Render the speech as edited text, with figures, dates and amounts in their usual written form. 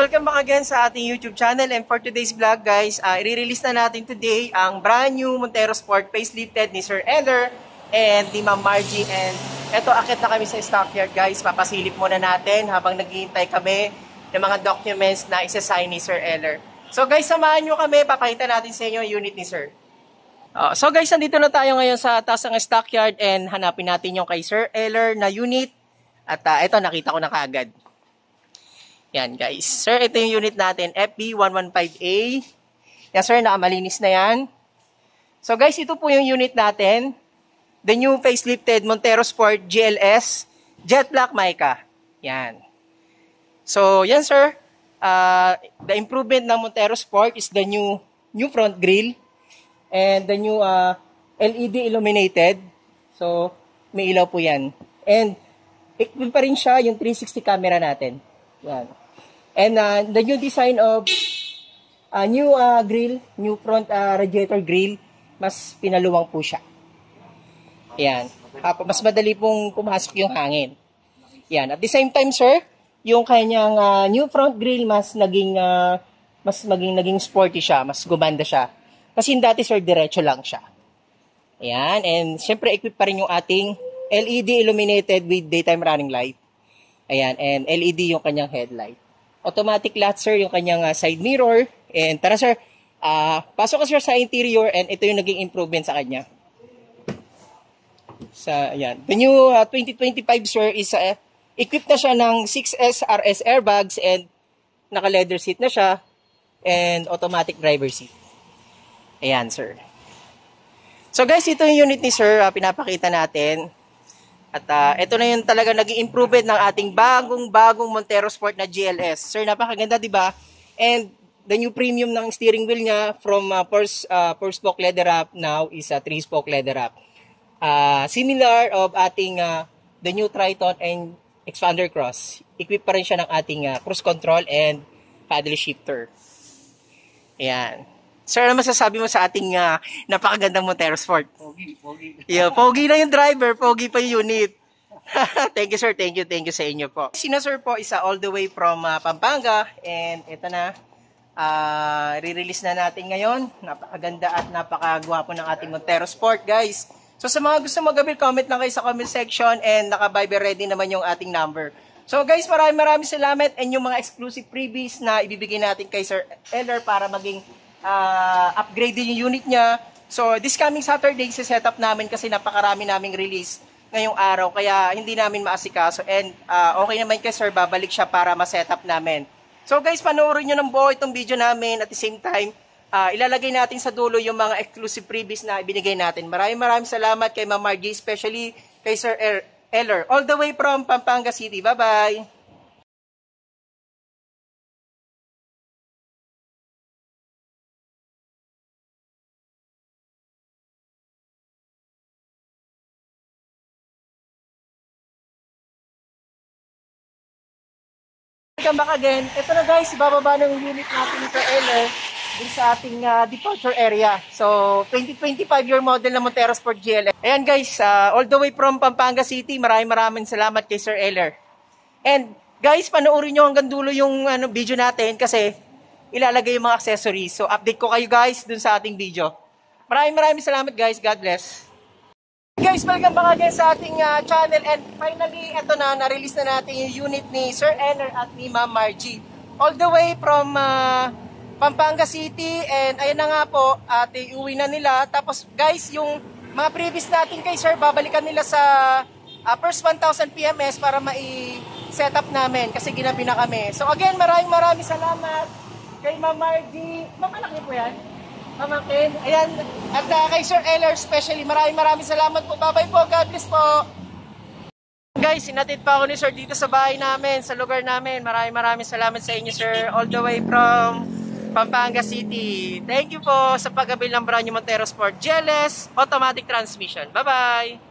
welcome back again sa ating YouTube channel, and for today's vlog guys, i-release na natin today ang brand new Montero Sport facelifted ni Sir Eller and ni Ma'am Margie. And eto, akit na kami sa stockyard guys. Papasilip muna natin habang naghihintay kami ng mga documents na isa-sign ni Sir Eller. So guys, samahan nyo kami, papakita natin sa inyo yung unit ni Sir. So guys, nandito na tayo ngayon sa taas ng stockyard and hanapin natin yung kay Sir Eller na unit. At eto, nakita ko na kaagad. Yan guys. Sir, ito yung unit natin, FB115A. Yan sir, nakamalinis na yan. So guys, ito po yung unit natin. The new facelifted Montero Sport GLS Jet Black Mica. Yan. So yan sir, the improvement ng Montero Sport is the new front grille and the new LED illuminated. So may ilaw po yan. And equip pa rin siya yung 360 camera natin. Yan. And the new design of new grill, new front radiator grill, mas pinaluwang po siya. Yan. Mas madali pong pumasok yung hangin. Yan. At the same time, sir, yung kanyang new front grill mas naging sporty siya, mas gumanda siya. Kasi dati, sir, diretso lang siya. Yan. And syempre, equip pa rin yung ating LED illuminated with daytime running light. Ayan, and LED yung kanyang headlight. Automatic lahat, sir, yung kanyang side mirror. And tara, sir, pasok ka, sir, sa interior, and ito yung naging improvement sa kanya. Ayan. The new 2025, sir, is equipped na siya ng 6S RS airbags and naka-leather seat na siya and automatic driver seat. Ayan, sir. So, guys, ito yung unit ni sir, pinapakita natin. At ito na yung talaga naging improvement ng ating bagong Montero Sport na GLS. Sir, napakaganda, di ba? And the new premium ng steering wheel niya from 4-spoke leather wrap now is a 3-spoke leather wrap. Similar of ating the new Triton and Expander Cross. Equip pa rin siya ng ating cruise control and paddle shifter. Ayan. Sir, ano masasabi mo sa ating napakagandang Montero Sport? Pogi. Yeah, pogi na yung driver, pogi pa yung unit. Thank you sir, thank you sa inyo po. Sina sir po isa all the way from Pampanga, and ito na, re-release na natin ngayon. Napakaganda at napakagwapo ng ating Montero Sport guys. So sa mga gusto mag-avail, comment lang kayo sa comment section, and naka-Viber ready naman yung ating number. So guys, maraming salamat, and yung mga exclusive freebies na ibibigay natin kay Sir Eller para maging upgrade din yung unit niya. So this coming Saturday, set up namin kasi napakarami naming release ngayong araw, kaya hindi namin maasikaso, and okay naman kay sir, babalik siya para ma-set up namin. So guys, panoorin nyo ng buo itong video namin. At the same time, ilalagay natin sa dulo yung mga exclusive freebies na ibinigay natin. Maraming salamat kay Ma'am Margie, especially kay Sir Eller, all the way from Pampanga City. Bye bye. Welcome back again. Ito na guys, bababa ng unit natin ni Sir Eller din sa ating departure area. So, 2025 year model na Montero Sport GLS. Ayan guys, all the way from Pampanga City, maraming salamat kay Sir Eller. And guys, panoorin nyo hanggang dulo yung video natin kasi ilalagay yung mga accessories. So, update ko kayo guys dun sa ating video. Maraming salamat guys. God bless. Guys, welcome back again sa ating channel, and finally, ito na, na-release na natin yung unit ni Sir Eller at ni Ma'am Margie. All the way from Pampanga City, and ayun na nga po, uwi na nila. Tapos guys, yung mga previous natin kay Sir, babalikan nila sa first 1,000 PMS para mai-set up namin kasi ginabi na kami. So again, maraming salamat kay Ma'am Margie. Ma'am, niyo po yan? Mamakin. Ayan. At kay Sir Eller especially, maraming salamat po. Bye-bye po. God bless po. Guys, sinatid pa ako ni Sir dito sa bahay namin, sa lugar namin. Maraming salamat sa inyo, Sir. All the way from Pampanga City. Thank you po sa pag-avail ng brand new Montero Sport GLS automatic transmission. Bye-bye.